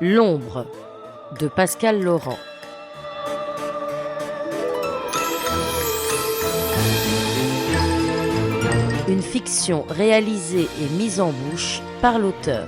L'ombre de Pascal Laurent. Une fiction réalisée et mise en bouche par l'auteur.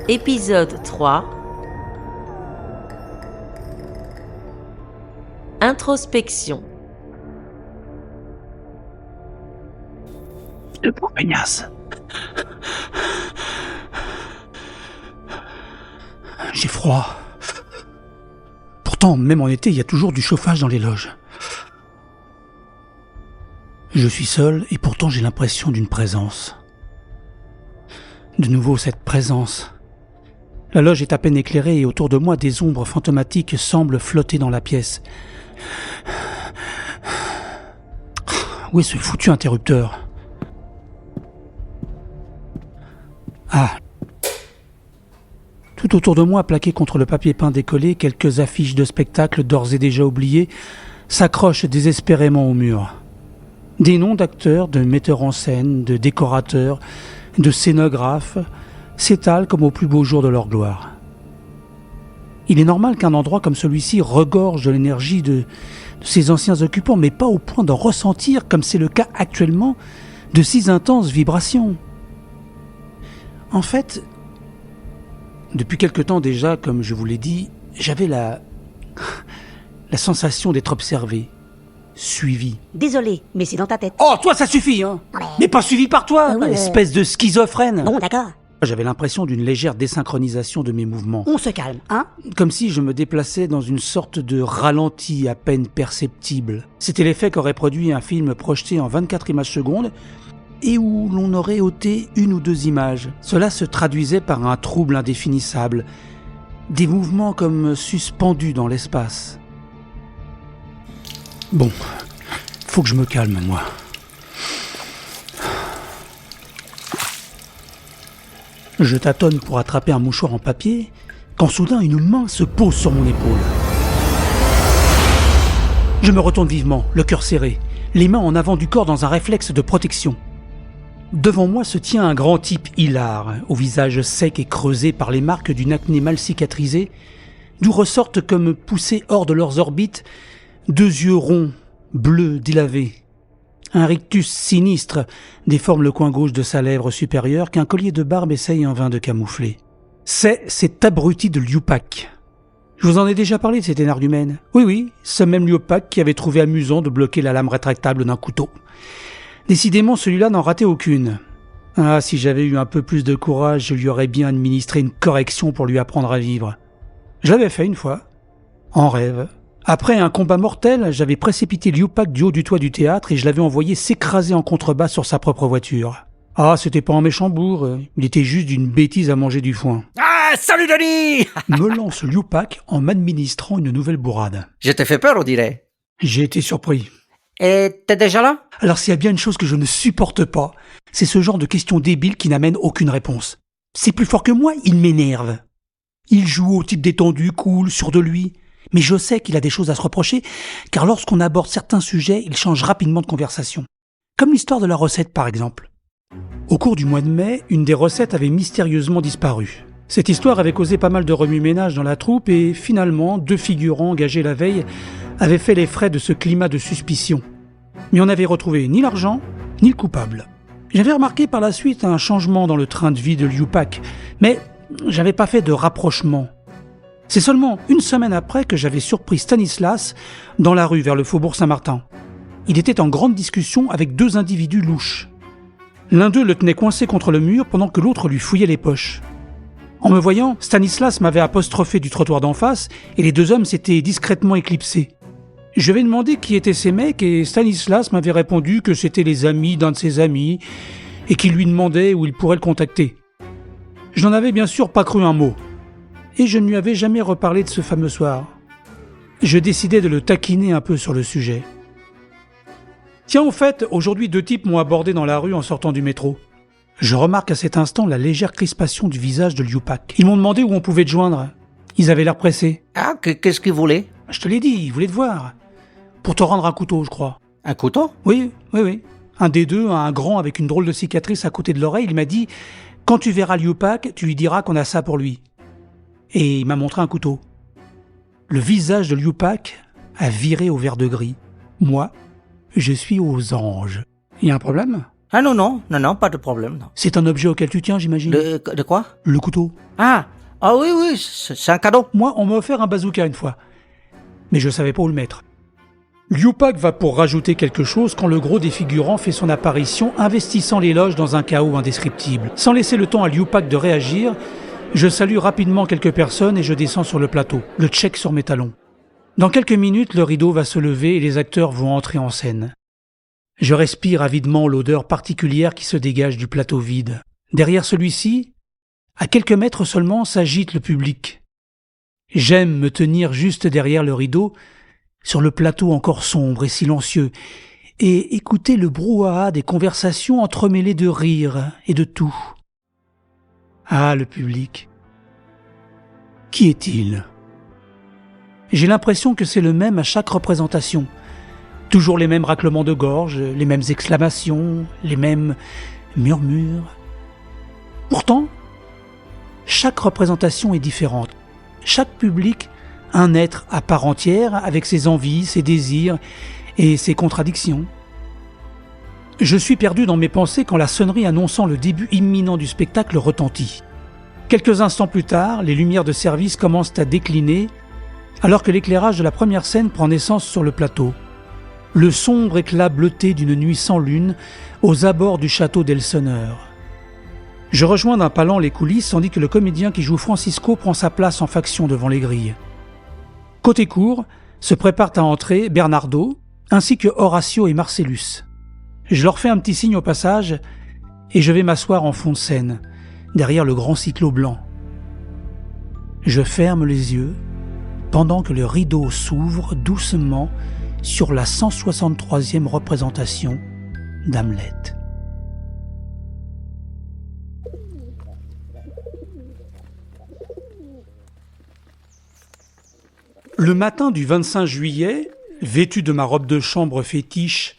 Épisode 3. Introspection. Le pauvre peignasse. J'ai froid. Pourtant, même en été, il y a toujours du chauffage dans les loges. Je suis seul et pourtant j'ai l'impression d'une présence. De nouveau cette présence. La loge est à peine éclairée et autour de moi des ombres fantomatiques semblent flotter dans la pièce. Où est ce foutu interrupteur ? Ah. Tout autour de moi, plaqués contre le papier peint décollé, quelques affiches de spectacles d'ores et déjà oubliés s'accrochent désespérément au mur. Des noms d'acteurs, de metteurs en scène, de décorateurs, de scénographes s'étalent comme au plus beau jour de leur gloire. Il est normal qu'un endroit comme celui-ci regorge de l'énergie de ses anciens occupants, mais pas au point d'en ressentir, comme c'est le cas actuellement, de si intenses vibrations. En fait, depuis quelque temps déjà, comme je vous l'ai dit, j'avais la sensation d'être observé, suivi. Désolé, mais c'est dans ta tête. Oh, toi, ça suffit, hein. Mais pas suivi par toi, oui, espèce de schizophrène. Bon, d'accord. J'avais l'impression d'une légère désynchronisation de mes mouvements. On se calme, hein? Comme si je me déplaçais dans une sorte de ralenti à peine perceptible. C'était l'effet qu'aurait produit un film projeté en 24 images secondes et où l'on aurait ôté une ou deux images. Cela se traduisait par un trouble indéfinissable, des mouvements comme suspendus dans l'espace. Bon, faut que je me calme, moi. Je tâtonne pour attraper un mouchoir en papier, quand soudain une main se pose sur mon épaule. Je me retourne vivement, le cœur serré, les mains en avant du corps dans un réflexe de protection. Devant moi se tient un grand type hilar, au visage sec et creusé par les marques d'une acné mal cicatrisée, d'où ressortent comme poussés hors de leurs orbites, deux yeux ronds, bleus, délavés. Un rictus sinistre déforme le coin gauche de sa lèvre supérieure qu'un collier de barbe essaye en vain de camoufler. C'est cet abruti de Liupac. Je vous en ai déjà parlé de cet énergumène. Oui, ce même Liupac qui avait trouvé amusant de bloquer la lame rétractable d'un couteau. Décidément, celui-là n'en ratait aucune. Ah, si j'avais eu un peu plus de courage, je lui aurais bien administré une correction pour lui apprendre à vivre. Je l'avais fait une fois, en rêve. Après un combat mortel, j'avais précipité Liupac du haut du toit du théâtre et je l'avais envoyé s'écraser en contrebas sur sa propre voiture. Ah, c'était pas un méchant bourre, il était juste d'une bêtise à manger du foin. Ah, salut Denis! Me lance Liupac en m'administrant une nouvelle bourrade. Je t'ai fait peur, on dirait. J'ai été surpris. Et t'es déjà là? Alors s'il y a bien une chose que je ne supporte pas, c'est ce genre de questions débiles qui n'amènent aucune réponse. C'est plus fort que moi, il m'énerve. Il joue au type détendu, cool, sûr de lui. Mais je sais qu'il a des choses à se reprocher, car lorsqu'on aborde certains sujets, il change rapidement de conversation. Comme l'histoire de la recette, par exemple. Au cours du mois de mai, une des recettes avait mystérieusement disparu. Cette histoire avait causé pas mal de remue-ménage dans la troupe et finalement, deux figurants engagés la veille avaient fait les frais de ce climat de suspicion. Mais on n'avait retrouvé ni l'argent, ni le coupable. J'avais remarqué par la suite un changement dans le train de vie de Liupac, mais j'avais pas fait de rapprochement. C'est seulement une semaine après que j'avais surpris Stanislas dans la rue vers le faubourg Saint-Martin. Il était en grande discussion avec deux individus louches. L'un d'eux le tenait coincé contre le mur pendant que l'autre lui fouillait les poches. En me voyant, Stanislas m'avait apostrophé du trottoir d'en face et les deux hommes s'étaient discrètement éclipsés. Je lui ai demandé qui étaient ces mecs et Stanislas m'avait répondu que c'étaient les amis d'un de ses amis et qu'il lui demandait où il pourrait le contacter. Je n'en avais bien sûr pas cru un mot. Et je ne lui avais jamais reparlé de ce fameux soir. Je décidai de le taquiner un peu sur le sujet. Tiens, au fait, aujourd'hui 2 types m'ont abordé dans la rue en sortant du métro. Je remarque à cet instant la légère crispation du visage de Liu Pak. Ils m'ont demandé où on pouvait te joindre. Ils avaient l'air pressés. Ah, qu'est-ce qu'il voulait? Je te l'ai dit, ils voulaient te voir. Pour te rendre un couteau, je crois. Un couteau? Oui. Un des deux, un grand avec une drôle de cicatrice à côté de l'oreille, il m'a dit « Quand tu verras Liu Pak, tu lui diras qu'on a ça pour lui. » Et il m'a montré un couteau. Le visage de Liu Pak a viré au vert de gris. Moi, je suis aux anges. Il y a un problème ? Ah non, pas de problème. Non. C'est un objet auquel tu tiens, j'imagine ? De quoi? Le couteau. Ah oui, c'est un cadeau. Moi, on m'a offert un bazooka une fois. Mais je savais pas où le mettre. Liu Pak va pour rajouter quelque chose quand le gros des figurants fait son apparition, investissant les loges dans un chaos indescriptible. Sans laisser le temps à Liu Pak de réagir, je salue rapidement quelques personnes et je descends sur le plateau, le check sur mes talons. Dans quelques minutes, le rideau va se lever et les acteurs vont entrer en scène. Je respire avidement l'odeur particulière qui se dégage du plateau vide. Derrière celui-ci, à quelques mètres seulement, s'agite le public. J'aime me tenir juste derrière le rideau, sur le plateau encore sombre et silencieux, et écouter le brouhaha des conversations entremêlées de rires et de tout. Ah, le public. Qui est-il ? J'ai l'impression que c'est le même à chaque représentation. Toujours les mêmes raclements de gorge, les mêmes exclamations, les mêmes murmures. Pourtant, chaque représentation est différente. Chaque public, un être à part entière, avec ses envies, ses désirs et ses contradictions. Je suis perdu dans mes pensées quand la sonnerie annonçant le début imminent du spectacle retentit. Quelques instants plus tard, les lumières de service commencent à décliner, alors que l'éclairage de la première scène prend naissance sur le plateau. Le sombre éclat bleuté d'une nuit sans lune aux abords du château d'Elseneur. Je rejoins d'un pas lent les coulisses tandis que le comédien qui joue Francisco prend sa place en faction devant les grilles. Côté cour, se préparent à entrer Bernardo, ainsi que Horatio et Marcellus. Je leur fais un petit signe au passage et je vais m'asseoir en fond de scène, derrière le grand cyclo blanc. Je ferme les yeux pendant que le rideau s'ouvre doucement sur la 163e représentation d'Hamlet. Le matin du 25 juillet, vêtu de ma robe de chambre fétiche,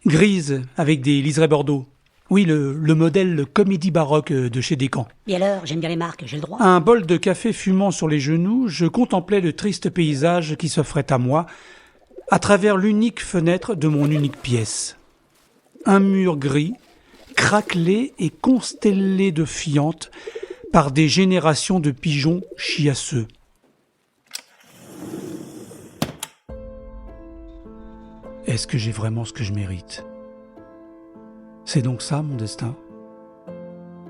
grise avec des liserés bordeaux, oui, le modèle comédie baroque de chez Descamps. Et alors, j'aime bien les marques, j'ai le droit. Un bol de café fumant sur les genoux, je contemplais le triste paysage qui s'offrait à moi, à travers l'unique fenêtre de mon unique pièce. Un mur gris, craquelé et constellé de fientes par des générations de pigeons chiasseux. Est-ce que j'ai vraiment ce que je mérite ? C'est donc ça mon destin ?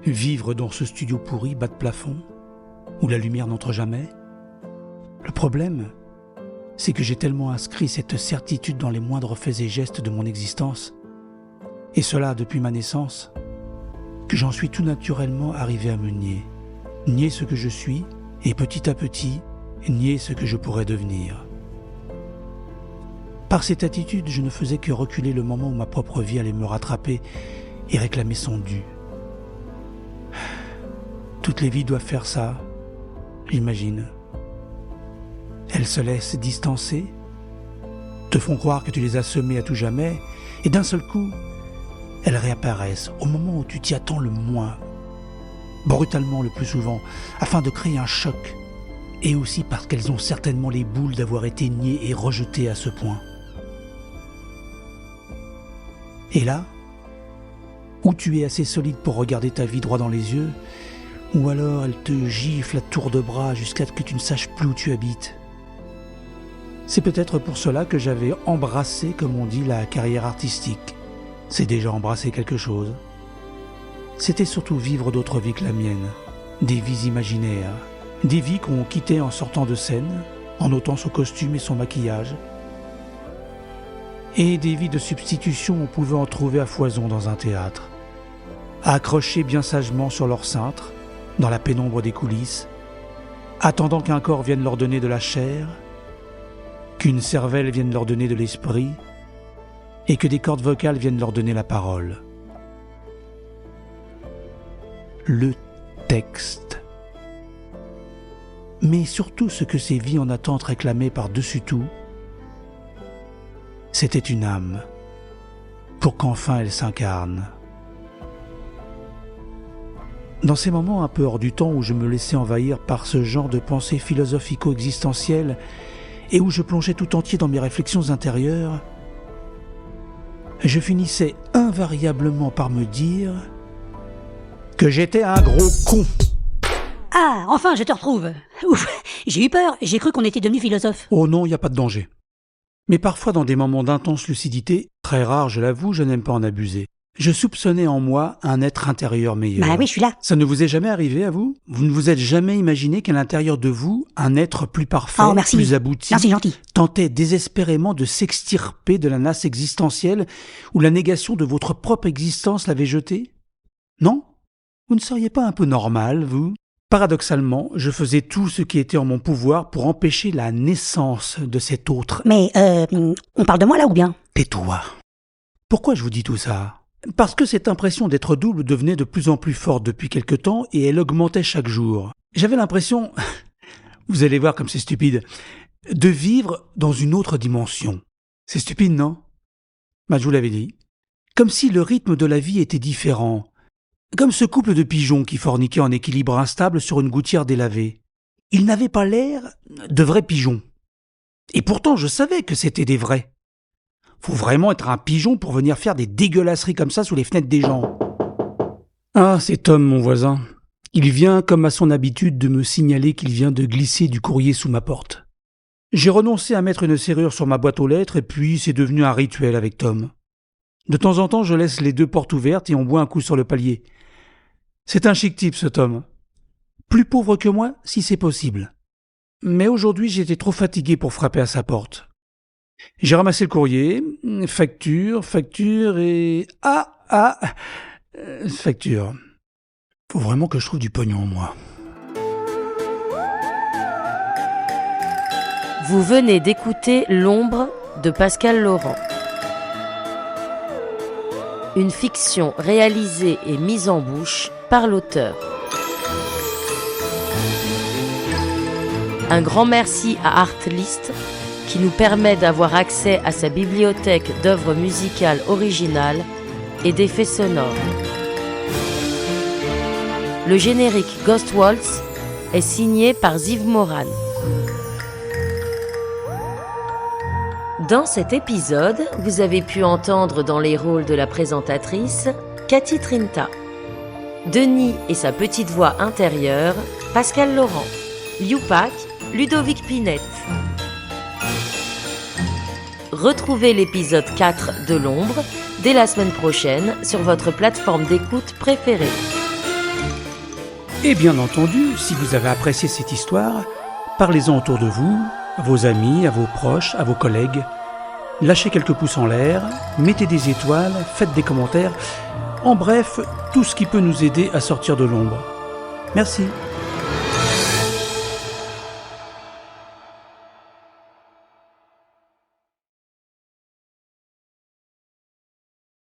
Vivre dans ce studio pourri, bas de plafond, où la lumière n'entre jamais ? Le problème, c'est que j'ai tellement inscrit cette certitude dans les moindres faits et gestes de mon existence, et cela depuis ma naissance, que j'en suis tout naturellement arrivé à me nier. Nier ce que je suis, et petit à petit, nier ce que je pourrais devenir. Par cette attitude, je ne faisais que reculer le moment où ma propre vie allait me rattraper et réclamer son dû. Toutes les vies doivent faire ça, j'imagine. Elles se laissent distancer, te font croire que tu les as semées à tout jamais, et d'un seul coup, elles réapparaissent au moment où tu t'y attends le moins, brutalement le plus souvent, afin de créer un choc, et aussi parce qu'elles ont certainement les boules d'avoir été niées et rejetées à ce point. Et là, ou tu es assez solide pour regarder ta vie droit dans les yeux, ou alors elle te gifle à tour de bras jusqu'à ce que tu ne saches plus où tu habites. C'est peut-être pour cela que j'avais embrassé, comme on dit, la carrière artistique. C'est déjà embrasser quelque chose. C'était surtout vivre d'autres vies que la mienne, des vies imaginaires, des vies qu'on quittait en sortant de scène, en ôtant son costume et son maquillage, et des vies de substitution on pouvait en trouver à foison dans un théâtre, accrochées bien sagement sur leur cintre, dans la pénombre des coulisses, attendant qu'un corps vienne leur donner de la chair, qu'une cervelle vienne leur donner de l'esprit, et que des cordes vocales viennent leur donner la parole. Le texte. Mais surtout ce que ces vies en attente réclamaient par-dessus tout, c'était une âme, pour qu'enfin elle s'incarne. Dans ces moments un peu hors du temps où je me laissais envahir par ce genre de pensées philosophico-existentielles et où je plongeais tout entier dans mes réflexions intérieures, je finissais invariablement par me dire que j'étais un gros con. Ah, enfin, je te retrouve. Ouf, j'ai eu peur, j'ai cru qu'on était devenus philosophes. Oh non, il n'y a pas de danger. Mais parfois, dans des moments d'intense lucidité, très rares, je l'avoue, je n'aime pas en abuser, je soupçonnais en moi un être intérieur meilleur. Bah oui, je suis là. Ça ne vous est jamais arrivé à vous ? Vous ne vous êtes jamais imaginé qu'à l'intérieur de vous, un être plus parfait, Oh, merci. plus abouti, Merci, gentil. tentait désespérément de s'extirper de la nasse existentielle où la négation de votre propre existence l'avait jeté ? Non ? Vous ne seriez pas un peu normal, vous ? Paradoxalement, je faisais tout ce qui était en mon pouvoir pour empêcher la naissance de cet autre. Mais, on parle de moi là ou bien ? Tais-toi. Pourquoi je vous dis tout ça ? Parce que cette impression d'être double devenait de plus en plus forte depuis quelque temps et elle augmentait chaque jour. J'avais l'impression, vous allez voir comme c'est stupide, de vivre dans une autre dimension. C'est stupide, non ? Je vous l'avais dit. Comme si le rythme de la vie était différent. Comme ce couple de pigeons qui forniquaient en équilibre instable sur une gouttière délavée. Ils n'avaient pas l'air de vrais pigeons. Et pourtant, je savais que c'était des vrais. Faut vraiment être un pigeon pour venir faire des dégueulasseries comme ça sous les fenêtres des gens. Ah, c'est Tom, mon voisin. Il vient, comme à son habitude, de me signaler qu'il vient de glisser du courrier sous ma porte. J'ai renoncé à mettre une serrure sur ma boîte aux lettres et puis c'est devenu un rituel avec Tom. De temps en temps, je laisse les deux portes ouvertes et on boit un coup sur le palier. C'est un chic type, ce Tom. Plus pauvre que moi, si c'est possible. Mais aujourd'hui, j'étais trop fatigué pour frapper à sa porte. J'ai ramassé le courrier, facture et... facture. Faut vraiment que je trouve du pognon, moi. Vous venez d'écouter L'ombre de Pascal Laurent. Une fiction réalisée et mise en bouche par l'auteur. Un grand merci à Artlist qui nous permet d'avoir accès à sa bibliothèque d'œuvres musicales originales et d'effets sonores. Le générique Ghost Waltz est signé par Ziv Moran. Dans cet épisode, vous avez pu entendre dans les rôles de la présentatrice Cathy Trinta, Denis et sa petite voix intérieure, Pascal Laurent, Liupac, Ludovic Pinette. Retrouvez l'épisode 4 de L'ombre dès la semaine prochaine sur votre plateforme d'écoute préférée. Et bien entendu, si vous avez apprécié cette histoire, parlez-en autour de vous, à vos amis, à vos proches, à vos collègues. Lâchez quelques pouces en l'air, mettez des étoiles, faites des commentaires. En bref, tout ce qui peut nous aider à sortir de l'ombre. Merci.